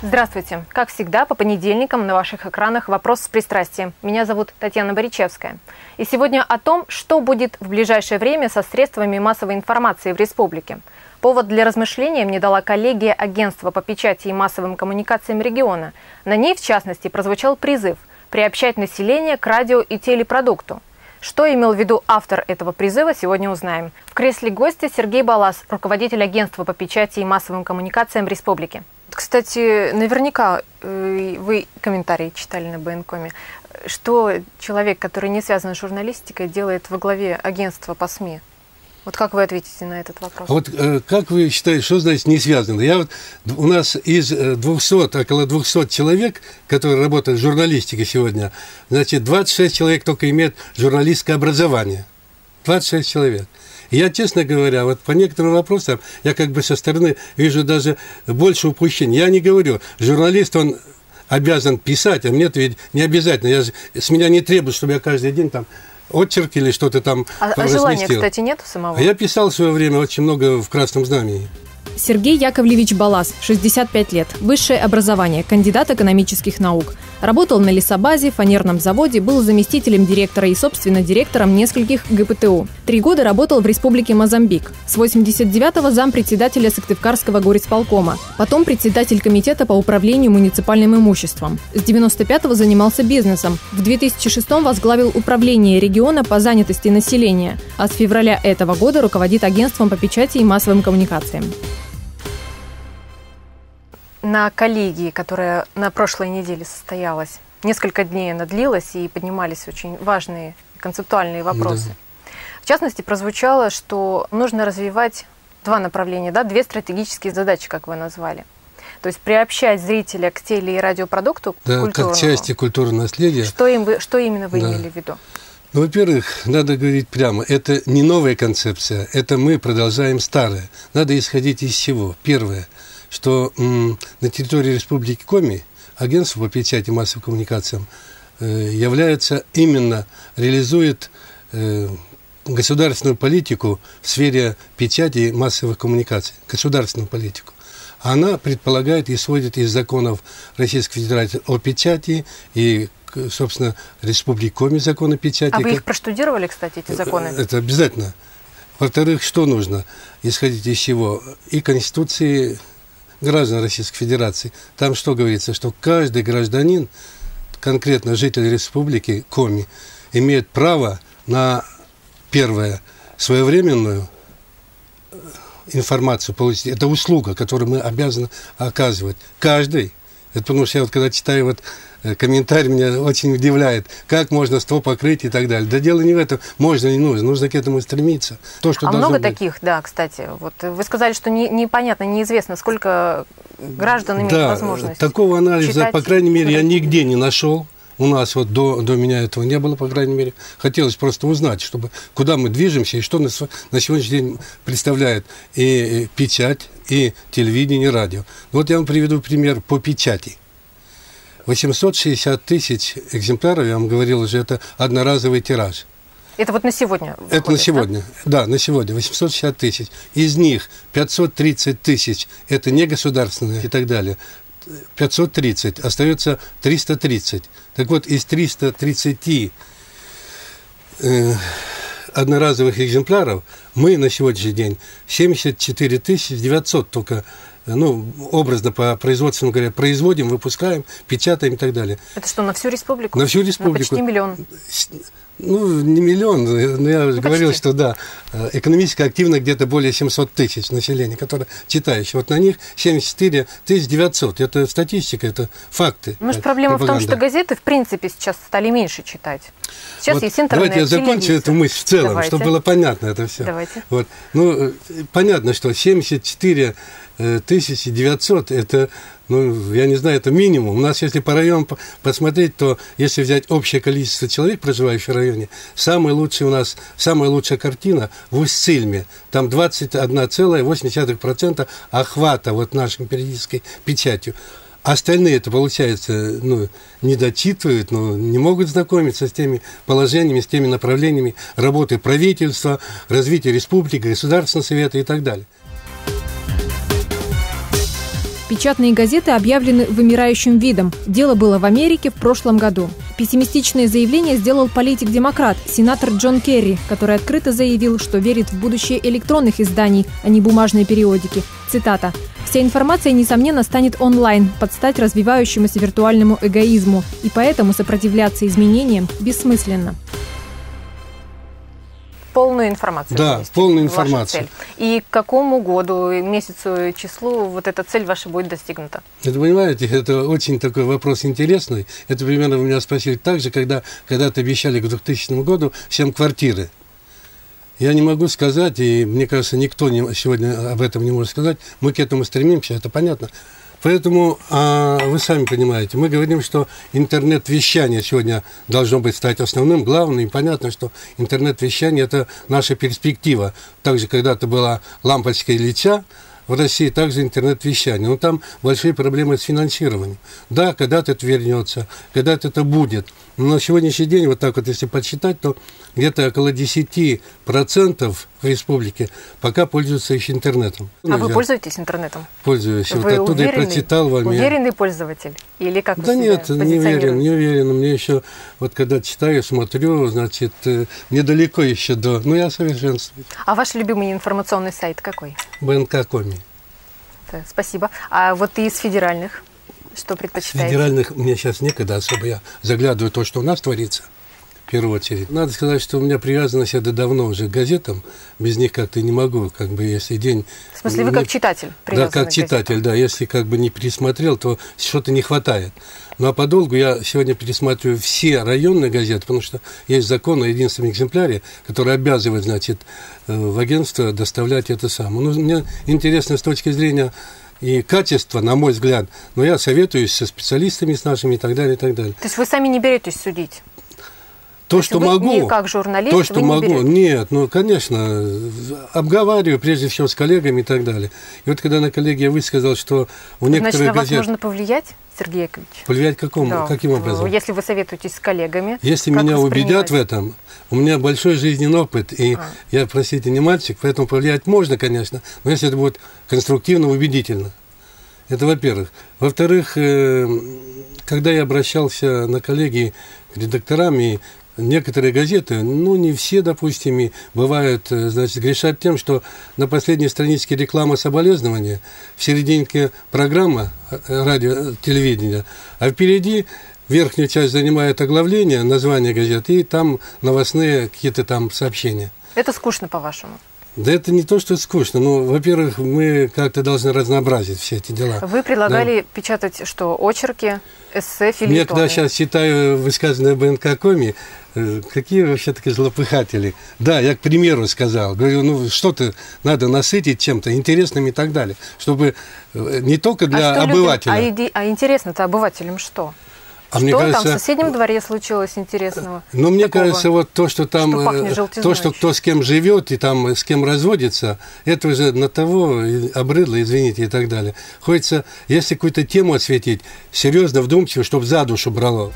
Здравствуйте! Как всегда, по понедельникам на ваших экранах «Вопрос с пристрастием». Меня зовут Татьяна Боричевская. И сегодня о том, что будет в ближайшее время со средствами массовой информации в республике. Повод для размышления мне дала коллегия Агентства по печати и массовым коммуникациям региона. На ней, в частности, прозвучал призыв приобщать население к радио и телепродукту. Что имел в виду автор этого призыва, сегодня узнаем. В кресле гостя Сергей Балас, руководитель Агентства по печати и массовым коммуникациям республики. Кстати, наверняка вы комментарии читали на БНКоме. Что человек, который не связан с журналистикой, делает во главе агентства по СМИ? Вот как вы ответите на этот вопрос? Вот как вы считаете, что значит не связано? У нас из 200, около 200 человек, которые работают в журналистике сегодня, значит, 26 человек только имеют журналистское образование. 26 человек. И я, честно говоря, вот по некоторым вопросам, я как бы со стороны вижу даже больше упущений. Я не говорю, журналист, он обязан писать, а мне-то ведь не обязательно. С меня не требуют, чтобы я каждый день там отчерк или что-то там разместил. Желания, кстати, нет у самого? Я писал в свое время очень много в «Красном знамени». Сергей Яковлевич Балас, 65 лет, высшее образование, кандидат экономических наук. Работал на лесобазе, фанерном заводе, был заместителем директора и, собственно, директором нескольких ГПТУ. 3 года работал в Республике Мозамбик. С 89-го зампредседателя Сыктывкарского горисполкома. Потом председатель комитета по управлению муниципальным имуществом. С 95-го занимался бизнесом. В 2006-м возглавил управление региона по занятости населения. А с февраля этого года руководит агентством по печати и массовым коммуникациям. На коллегии, которая на прошлой неделе состоялась, несколько дней она длилась, и поднимались очень важные концептуальные вопросы. Да. В частности, прозвучало, что нужно развивать два направления, две стратегические задачи, как вы назвали. То есть приобщать зрителя к теле- и радиопродукту, как части культурного наследия. Что именно вы имели в виду? Ну, во-первых, надо говорить прямо, это не новая концепция, это мы продолжаем старое. Надо исходить из всего. Первое, что на территории Республики Коми агентство по печати и массовым коммуникациям реализует государственную политику в сфере печати и массовых коммуникаций, государственную политику. Она предполагает и исходит из законов Российской Федерации о печати и, собственно, Республики Коми закон о печати. А вы их проштудировали, кстати, эти законы? Это обязательно. Во-вторых, что нужно? Исходить из чего? И Конституции граждан Российской Федерации. Там что говорится? Что каждый гражданин, конкретно житель Республики Коми, имеет право на, первое, своевременную информацию получить. Это услуга, которую мы обязаны оказывать. Каждый. Это потому что я вот когда читаю комментарий, меня очень удивляет, как можно 100 покрыть и так далее. Да дело не в этом, можно и нужно к этому стремиться. То, что много быть. Таких, да, кстати. Вот вы сказали, что непонятно, неизвестно, сколько граждан имеет возможность. Такого анализа, по крайней мере, я нигде не нашел. У нас вот до меня этого не было, по крайней мере. Хотелось просто узнать, куда мы движемся и что на сегодняшний день представляет и печать, и телевидение, и радио. Вот я вам приведу пример по печати. 860 тысяч экземпляров, я вам говорил уже, это одноразовый тираж. Это вот на сегодня? Это на сегодня, да, на сегодня, 860 тысяч. Из них 530 тысяч – это негосударственные и так далее. 530, остается 330. Так вот, из 330 одноразовых экземпляров мы на сегодняшний день 74 900 только, образно по производственному говоря, производим, выпускаем, печатаем и так далее. Это что, на всю республику? На всю республику. На почти миллион. Не миллион, но я говорил, что да, экономически активно где-то более 700 тысяч населения, которые читающие. Вот на них 74 900. Это статистика, это факты. Может, проблема в том, что газеты, в принципе, сейчас стали меньше читать. Сейчас есть интернет, давайте я закончу эту мысль в целом, чтобы было понятно это все. Давайте. Вот. Понятно, что 74 900 это, я не знаю, это минимум. У нас, если по районам посмотреть, то если взять общее количество человек, проживающих в районе, самая лучшая картина в Усть-Цильме. Там 21,8% охвата нашей периодической печатью. Остальные это, получается, не дочитывают, не могут знакомиться с теми положениями, с теми направлениями работы правительства, развития республики, Государственного совета и так далее. Печатные газеты объявлены вымирающим видом. Дело было в Америке в прошлом году. Пессимистичное заявление сделал политик-демократ, сенатор Джон Керри, который открыто заявил, что верит в будущее электронных изданий, а не бумажной периодики. Цитата. «Вся информация, несомненно, станет онлайн, под стать развивающемуся виртуальному эгоизму, и поэтому сопротивляться изменениям бессмысленно». Полную информацию. Да, полную информацию. И к какому году, месяцу, числу вот эта цель ваша будет достигнута? Это, понимаете, это очень такой вопрос интересный. Это примерно вы меня спросили так же, когда-то обещали к 2000 году всем квартиры. Я не могу сказать, и мне кажется, никто сегодня об этом не может сказать. Мы к этому стремимся, это понятно. Поэтому, вы сами понимаете, мы говорим, что интернет-вещание сегодня должно быть стать основным, главным. И понятно, что интернет-вещание – это наша перспектива. Также когда-то была лампочка Ильича в России, также интернет-вещание. Но там большие проблемы с финансированием. Да, когда-то это вернется, когда-то это будет. Но на сегодняшний день, вот так вот, если подсчитать, то где-то около 10% в республике пока пользуются еще интернетом. А вы пользуетесь интернетом? Пользуюсь. Вы вот оттуда и прочитал вам. Уверенный пользователь? Или как да нет, не уверен. Мне еще, вот когда читаю, смотрю, значит, мне далеко еще до... Ну, я совершенствуюсь. А ваш любимый информационный сайт какой? БНК.коми. Спасибо. А вот из федеральных? Что предпочитаете? Федеральных мне сейчас некогда особо. Я заглядываю то, что у нас творится, в первую очередь. Надо сказать, что у меня привязанность это давно уже к газетам. Без них как-то не могу, как бы, если день... В смысле, вы как читатель привязаны? Да, как читатель, да. Если как бы не пересмотрел, то что-то не хватает. Ну, а подолгу я сегодня пересматриваю все районные газеты, потому что есть закон о единственном экземпляре, который обязывает, значит, в агентство доставлять это самое. Ну, мне интересно с точки зрения... и качество, на мой взгляд, но я советуюсь со специалистами с нашими и так далее, и так далее. То есть вы сами не беретесь судить? То, что могу. Не как журналист, то, что могу. Нет, ну, конечно, обговариваю прежде всего с коллегами и так далее. И вот когда на коллегии я высказал, что у некоторых газет... Значит, на вас газет... можно повлиять, Сергей Яковлевич? Повлиять каким образом? Если вы советуетесь с коллегами. Если меня убедят в этом, у меня большой жизненный опыт, и я, простите, не мальчик, поэтому повлиять можно, конечно, но если это будет конструктивно, убедительно. Это во-первых. Во-вторых, когда я обращался на коллегии к редакторам, и некоторые газеты, ну, не все, допустим, и бывают, значит, грешат тем, что на последней страничке реклама соболезнования, в серединке программа радио, телевидения, а впереди верхнюю часть занимает оглавление, название газеты, и там новостные какие-то там сообщения. Это скучно, по-вашему? Да это не то, что скучно. Ну, во-первых, мы как-то должны разнообразить все эти дела. Вы предлагали печатать что? Очерки, эссе, фельетоны? Я когда сейчас читаю высказанное БНК.коми, какие вообще такие злопыхатели. Да, я к примеру сказал. Говорю, ну что-то надо насытить чем-то интересным и так далее. Чтобы не только для обывателя. А интересно-то обывателям что? Что мне кажется, там в соседнем дворе случилось интересного? Ну, мне кажется, вот то, что там, то, что кто с кем живет и там с кем разводится, это уже на того обрыдло, извините, и так далее. Хочется, если какую-то тему осветить, серьезно, вдумчиво, чтобы за душу брало.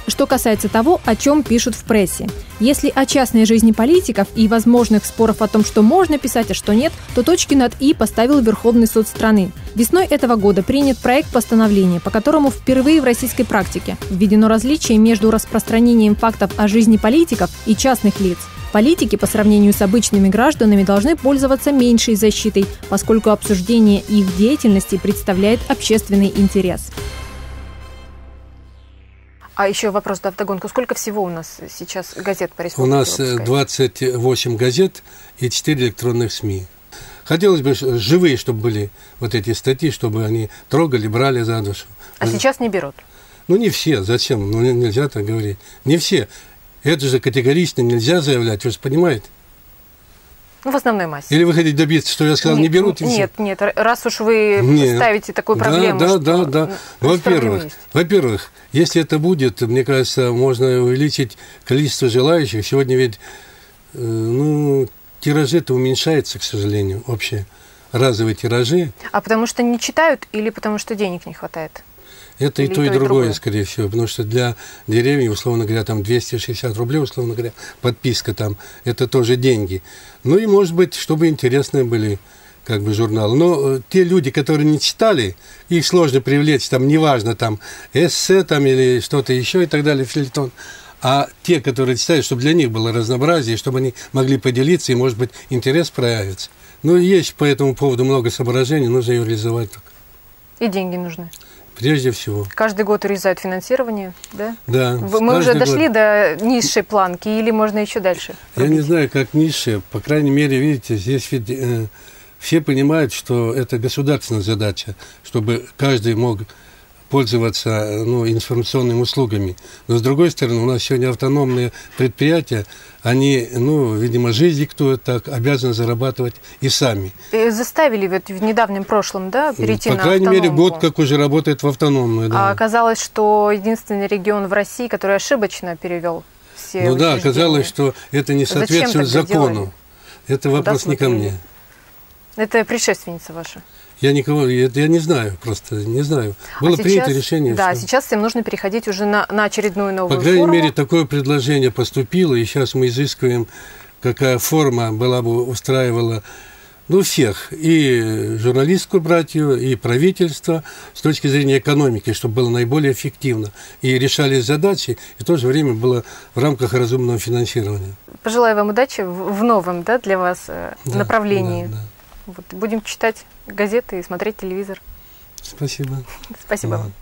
Что касается того, о чем пишут в прессе. Если о частной жизни политиков и возможных споров о том, что можно писать, а что нет, то точки над «и» поставил Верховный суд страны. Весной этого года принят проект постановления, по которому впервые в российской практике введено различие между распространением фактов о жизни политиков и частных лиц. Политики по сравнению с обычными гражданами должны пользоваться меньшей защитой, поскольку обсуждение их деятельности представляет общественный интерес. А еще вопрос вдогонку. Сколько всего у нас сейчас газет по республике? У нас 28 газет и 4 электронных СМИ. Хотелось бы живые, чтобы были вот эти статьи, чтобы они трогали, брали за душу. А сейчас не берут? Ну, не все. Зачем? Ну, нельзя так говорить. Не все. Это же категорично нельзя заявлять, вы же понимаете? Ну, в основной массе. Или вы хотите добиться, что я сказал, не берут и все? Нет, раз уж вы ставите такую проблему. Да. Во-первых, если это будет, мне кажется, можно увеличить количество желающих. Сегодня ведь, тиражи-то уменьшаются, к сожалению, общие разовые тиражи. А потому что не читают или потому что денег не хватает? Это и то, и другое, скорее всего, потому что для деревни, условно говоря, там 260 рублей, условно говоря, подписка там, это тоже деньги. Ну и, может быть, чтобы интересные были как бы журнал. Но те люди, которые не читали, их сложно привлечь, там, неважно, там, эссе, там, или что-то еще и так далее, фельетон. А те, которые читают, чтобы для них было разнообразие, чтобы они могли поделиться, и, может быть, интерес проявится. Ну, есть по этому поводу много соображений, нужно ее реализовать только. И деньги нужны. Прежде всего. Каждый год урезают финансирование, да? Да. Мы уже дошли до низшей планки или можно еще дальше? Я не знаю, как низшая. По крайней мере, видите, здесь ведь все понимают, что это государственная задача, чтобы каждый мог пользоваться информационными услугами. Но, с другой стороны, у нас сегодня автономные предприятия, они, видимо, жизнь диктуют так, обязаны зарабатывать и сами. И заставили вот в недавнем прошлом, да, перейти на автономку? По крайней мере, год как уже работает в автономную, да. А оказалось, что единственный регион в России, который ошибочно перевел все учреждения. Да, оказалось, что это не соответствует закону. Делали? Это вопрос не ко мне. Это предшественница ваша? Я не знаю, просто не знаю. Было принято решение. Да, сейчас всем нужно переходить уже на очередную новую форму. По крайней мере, такое предложение поступило, и сейчас мы изыскиваем, какая форма была бы устраивала всех, и журналистскую братью, и правительство, с точки зрения экономики, чтобы было наиболее эффективно. И решались задачи, и в то же время было в рамках разумного финансирования. Пожелаю вам удачи в новом, да, для вас направлении. Да. Вот, будем читать газеты и смотреть телевизор. Спасибо. Спасибо вам.